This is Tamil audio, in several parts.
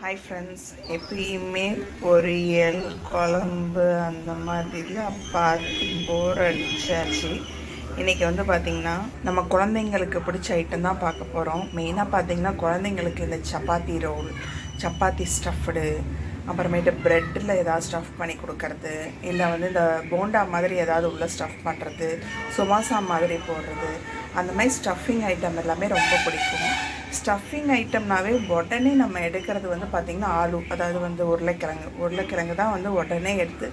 ஹாய் ஃப்ரெண்ட்ஸ், எப்பயுமே பொரியல் குழம்பு அந்த மாதிரிலாம் பார்த்து போர் அடிச்சாச்சு. இன்றைக்கி வந்து பார்த்திங்கன்னா நம்ம குழந்தைங்களுக்கு பிடிச்ச ஐட்டம் தான் பார்க்க போகிறோம். மெயினாக பார்த்திங்கன்னா குழந்தைங்களுக்கு இந்த சப்பாத்தி ரோல், சப்பாத்தி ஸ்டஃப்டு, அப்புறமேட்டு ப்ரெட்டில் ஏதாவது ஸ்டஃப் பண்ணி கொடுக்கறது, இல்லை வந்து இந்த போண்டா மாதிரி ஏதாவது உள்ள ஸ்டஃப் பண்ணுறது, சுமாசா மாதிரி போடுறது, அந்த மாதிரி ஸ்டஃபிங் ஐட்டம் எல்லாமே ரொம்ப பிடிக்கும். ஸ்டஃபிங் ஐட்டம்னாவே உடனே நம்ம எடுக்கிறது வந்து பார்த்திங்கன்னா ஆலு, அதாவது வந்து உருளைக்கிழங்கு தான் வந்து உடனே எடுத்து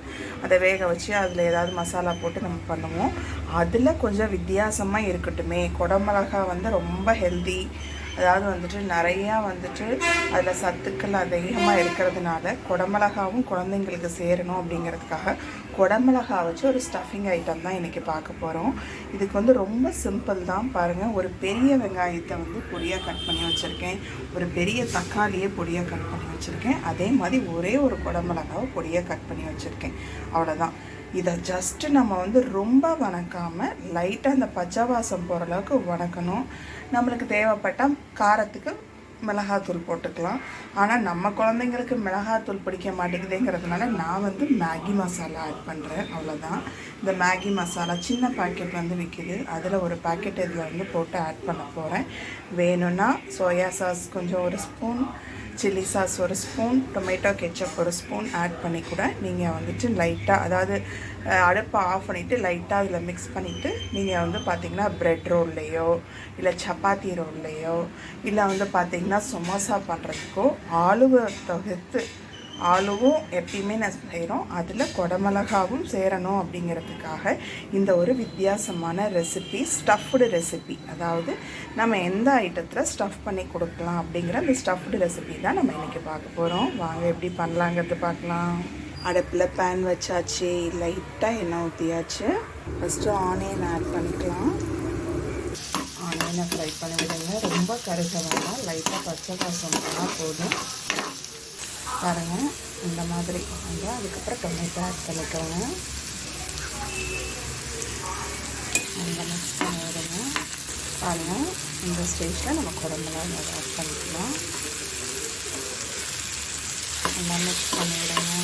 அதை வேக வச்சு அதில் ஏதாவது மசாலா போட்டு நம்ம பண்ணுவோம். அதில் கொஞ்சம் வித்தியாசமாக இருக்கட்டுமே, குடமிளகா வந்து ரொம்ப ஹெல்தி, அதாவது வந்துட்டு நிறையா வந்துட்டு அதில் சத்துக்கள் அதிகமாக இருக்கிறதுனால குடமிளகாவும் குழந்தைங்களுக்கு சேரணும் அப்படிங்கிறதுக்காக குடமிளகா வச்சு ஒரு ஸ்டஃபிங் ஐட்டம் தான் இன்றைக்கி பார்க்க போகிறோம். இதுக்கு வந்து ரொம்ப சிம்பிள் தான். பாருங்கள், ஒரு பெரிய வெங்காயத்தை வந்து பொடியாக கட் பண்ணி வச்சுருக்கேன், ஒரு பெரிய தக்காளியை பொடியாக கட் பண்ணி வச்சுருக்கேன், அதே மாதிரி ஒரே ஒரு குடமிளகாவை பொடியாக கட் பண்ணி வச்சுருக்கேன். அவ்வளோதான். இதை ஜஸ்ட்டு நம்ம வந்து ரொம்ப வணக்காமல் லைட்டாக அந்த பச்சை வாசம் போகிற அளவுக்கு வணக்கணும். நம்மளுக்கு தேவைப்பட்டால் காரத்துக்கு மிளகாத்தூள் போட்டுக்கலாம். ஆனால் நம்ம குழந்தைங்களுக்கு மிளகாத்தூள் பிடிக்க மாட்டேங்குதுங்கிறதுனால நான் வந்து மேகி மசாலா ஆட் பண்ணுறேன். அவ்வளோதான். இந்த மேகி மசாலா சின்ன பாக்கெட் வந்து விற்கிது, அதில் ஒரு பாக்கெட் இதில் வந்து போட்டு ஆட் பண்ண போகிறேன். வேணும்னா சோயா சாஸ் கொஞ்சம் ஒரு ஸ்பூன், சில்லி சாஸ் ஒரு ஸ்பூன், டொமேட்டோ கெச்சப் ஒரு ஸ்பூன் ஆட் பண்ணி கூட நீங்கள் வந்துட்டு லைட்டாக, அதாவது அடுப்பை ஆஃப் பண்ணிவிட்டு லைட்டாக அதில் மிக்ஸ் பண்ணிவிட்டு நீங்கள் வந்து பார்த்திங்கன்னா ப்ரெட் ரோல்லையோ இல்லை சப்பாத்தி ரோல்லையோ இல்லை வந்து பார்த்திங்கன்னா சமோசா பண்ணுறதுக்கோ ஆலுவை தவிர்த்து, ஆலுவும் எப்பயுமே நான் செய்கிறோம், அதில் குடமிளகாவும் சேரணும் அப்படிங்கிறதுக்காக இந்த ஒரு வித்தியாசமான ரெசிபி, ஸ்டஃப்டு ரெசிபி. அதாவது நம்ம எந்த ஐட்டத்தில் ஸ்டஃப் பண்ணி கொடுக்கலாம் அப்படிங்கிற அந்த ஸ்டஃப்டு ரெசிபி தான் நம்ம இன்றைக்கி பார்க்க போகிறோம். வாங்க எப்படி பண்ணலாங்கிறது பார்க்கலாம். அடுப்பில் பேன் வச்சாச்சு, லைட்டாக எண்ணெய் ஊற்றியாச்சு. ஃபஸ்ட்டு ஆனியன் ஆட் பண்ணிக்கலாம். ஆனியனை ஃப்ரை பண்ணி விடுங்க, ரொம்ப கருக வேண்டாம், லைட்டாக பச்சை வாசம் பண்ணால் போதும். பாருங்கள், இந்த மாதிரி வந்து அதுக்கப்புறம் டொமேட்டோ ஆட் பண்ணிக்கோங்க. அந்த மிக்ஸ் பண்ணி விடுங்க. பாருங்கள், இந்த ஸ்டேஜில் நம்ம குடம்பெல்லாம் ஆட் பண்ணிக்கலாம். எல்லாம் மிக்ஸ் பண்ணி விடுங்க.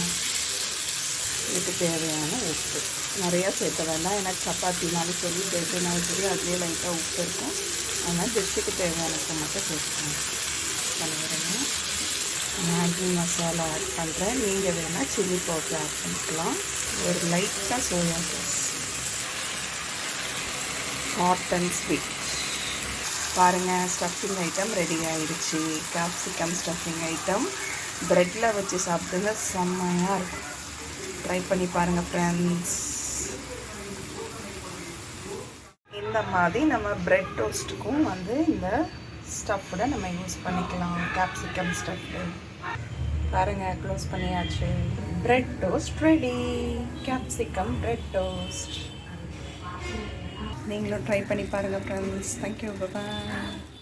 இதுக்கு தேவையான உப்பு நிறையா சேர்த்த வேண்டாம், ஏன்னா சப்பாத்தினாலும் சரி பிரெட்டுனாலும் சரி அதுலேயே லைட்டாக உப்பு இருக்கும். அதனால் டிஷ்ஷுக்கு தேவையான உப்பு மட்டும் சேர்த்துக்கணும். பண்ணிவிடுங்க. மேகி மசாலா ஆட் பண்ணுறேன். நீங்கள் வேணால் சில்லி பவுடர் ஆட் பண்ணிக்கலாம். ஒரு லைட்டாக soya sauce, hot and sweet. பாருங்கள், ஸ்டஃபிங் ஐட்டம் ரெடி ஆகிடுச்சு. கேப்சிகம் ஸ்டஃபிங் ஐட்டம் ப்ரெட்டில் வச்சு சாப்பிடுங்க, செம்மையாக இருக்கும். ட்ரை பண்ணி பாருங்கள் ஃப்ரெண்ட்ஸ். இந்த மாதிரி நம்ம ப்ரெட் டோஸ்ட்டுக்கும் வந்து இந்த ஸ்டஃப்டை நம்ம யூஸ் பண்ணிக்கலாம். கேப்சிகம் ஸ்டஃப்டு பாருங்கள், க்ளோஸ் பண்ணியாச்சு. Bread toast ready. Capsicum bread toast. நீங்களும் ட்ரை பண்ணி பாருங்கள் ஃப்ரெண்ட்ஸ். தேங்க்யூ, பாய்.